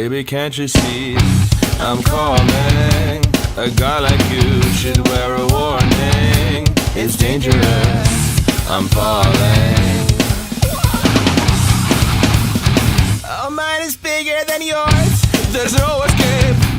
Baby, can't you see? I'm calling. A guy like you should wear a warning. It's dangerous. I'm falling. Oh, mine is bigger than yours. There's no escape.